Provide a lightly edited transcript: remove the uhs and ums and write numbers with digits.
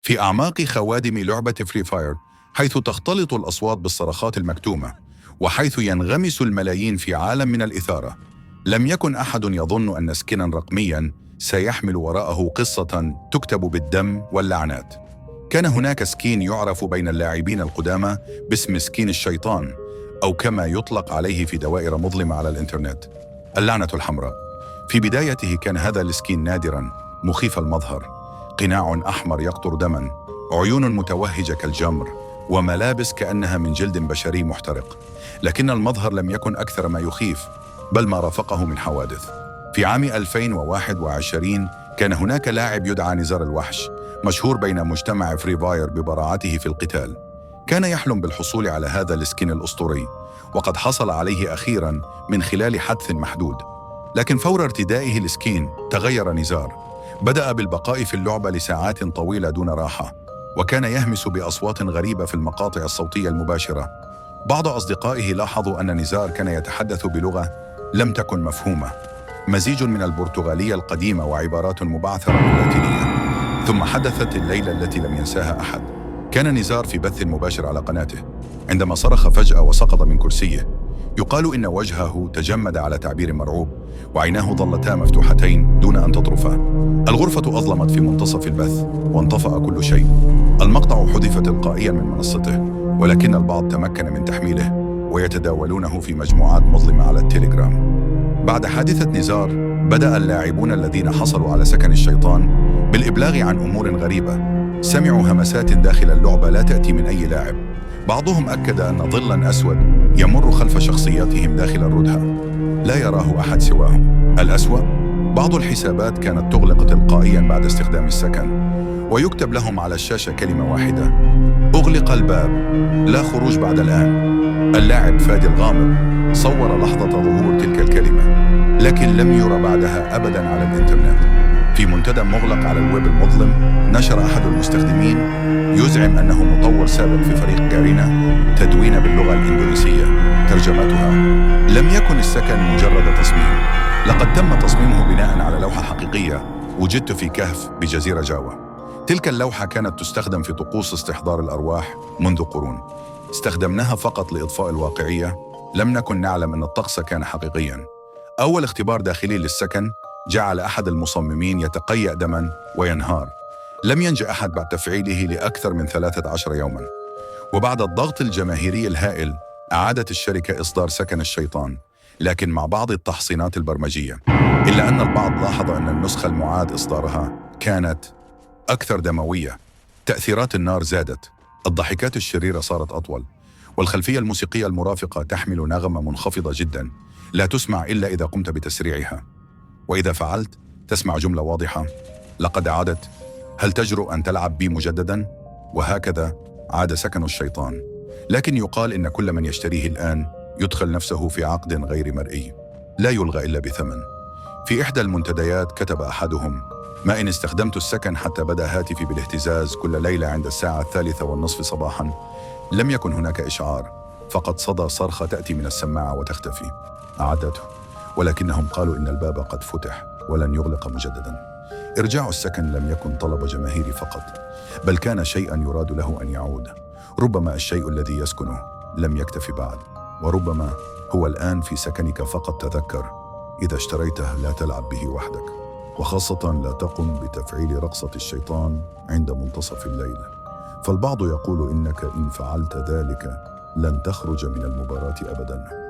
في أعماق خوادم لعبة فري فاير، حيث تختلط الأصوات بالصرخات المكتومة، وحيث ينغمس الملايين في عالم من الإثارة، لم يكن أحد يظن أن سكينا رقمياً سيحمل وراءه قصة تكتب بالدم واللعنات. كان هناك سكين يعرف بين اللاعبين القدامى باسم سكين الشيطان، أو كما يطلق عليه في دوائر مظلمة على الإنترنت، اللعنة الحمراء. في بدايته كان هذا السكين نادراً، مخيف المظهر، قناع أحمر يقطر دماً، عيون متوهجة كالجمر، وملابس كأنها من جلد بشري محترق. لكن المظهر لم يكن أكثر ما يخيف، بل ما رافقه من حوادث. في عام 2021 كان هناك لاعب يدعى نزار الوحش، مشهور بين مجتمع فري فاير ببراعته في القتال. كان يحلم بالحصول على هذا السكين الأسطوري، وقد حصل عليه أخيراً من خلال حدث محدود. لكن فور ارتدائه السكين تغير نزار، بدأ بالبقاء في اللعبة لساعات طويلة دون راحة، وكان يهمس بأصوات غريبة في المقاطع الصوتية المباشرة. بعض أصدقائه لاحظوا أن نزار كان يتحدث بلغة لم تكن مفهومة، مزيج من البرتغالية القديمة وعبارات مبعثرة باللاتينية. ثم حدثت الليلة التي لم ينساها أحد. كان نزار في بث مباشر على قناته عندما صرخ فجأة وسقط من كرسيه. يقال إن وجهه تجمد على تعبير مرعوب، وعيناه ظلتا مفتوحتين دون أن تطرفا. الغرفة أظلمت في منتصف البث، وانطفأ كل شيء. المقطع حذف تلقائيا من منصته، ولكن البعض تمكن من تحميله ويتداولونه في مجموعات مظلمة على التليجرام. بعد حادثة نزار، بدأ اللاعبون الذين حصلوا على سكن الشيطان بالإبلاغ عن أمور غريبة. سمعوا همسات داخل اللعبة لا تأتي من أي لاعب. بعضهم أكد أن ظلاً أسود يمر خلف شخصياتهم داخل الردهة، لا يراه أحد سواهم. الأسوأ، بعض الحسابات كانت تغلق تلقائياً بعد استخدام السكن، ويكتب لهم على الشاشة كلمة واحدة: أغلق الباب، لا خروج بعد الآن. اللاعب فادي الغامض صور لحظة ظهور تلك الكلمة، لكن لم يرى بعدها أبداً على الإنترنت. في منتدى مغلق على الويب المظلم، نشر أحد المستخدمين يزعم أنه مطور سابق في فريق جارينا تدوين باللغة الإندونيسية. ترجمتها: لم يكن السكن مجرد تصميم، لقد تم تصميمه بناء على لوحة حقيقية وجدت في كهف بجزيرة جاوا. تلك اللوحة كانت تستخدم في طقوس استحضار الأرواح منذ قرون. استخدمناها فقط لإضفاء الواقعية، لم نكن نعلم أن الطقس كان حقيقياً. أول اختبار داخلي للسكن جعل أحد المصممين يتقيأ دماً وينهار. لم ينجح أحد بعد تفعيله لأكثر من 13 يوماً. وبعد الضغط الجماهيري الهائل، أعادت الشركة إصدار سكن الشيطان، لكن مع بعض التحصينات البرمجية، إلا أن البعض لاحظ أن النسخة المعاد إصدارها كانت أكثر دموية. تأثيرات النار زادت، الضحكات الشريرة صارت أطول، والخلفية الموسيقية المرافقة تحمل نغمة منخفضة جداً لا تسمع إلا إذا قمت بتسريعها، وإذا فعلت تسمع جملة واضحة: لقد عادت، هل تجرؤ أن تلعب بي مجدداً؟ وهكذا عاد سكن الشيطان. لكن يقال إن كل من يشتريه الآن يدخل نفسه في عقد غير مرئي، لا يلغى إلا بثمن. في إحدى المنتديات كتب أحدهم: ما إن استخدمت السكن حتى بدأ هاتفي بالاهتزاز كل ليلة عند الساعة 3:30 صباحاً. لم يكن هناك إشعار، فقط صدى صرخة تأتي من السماعة وتختفي. أعادته، ولكنهم قالوا إن الباب قد فتح ولن يغلق مجدداً. إرجاع السكن لم يكن طلب جماهيري فقط، بل كان شيئاً يراد له أن يعود. ربما الشيء الذي يسكنه لم يكتف بعد، وربما هو الآن في سكنك فقط. تذكر، إذا اشتريته لا تلعب به وحدك، وخاصة لا تقم بتفعيل رقصة الشيطان عند منتصف الليل. فالبعض يقول إنك إن فعلت ذلك لن تخرج من المباراة أبداً.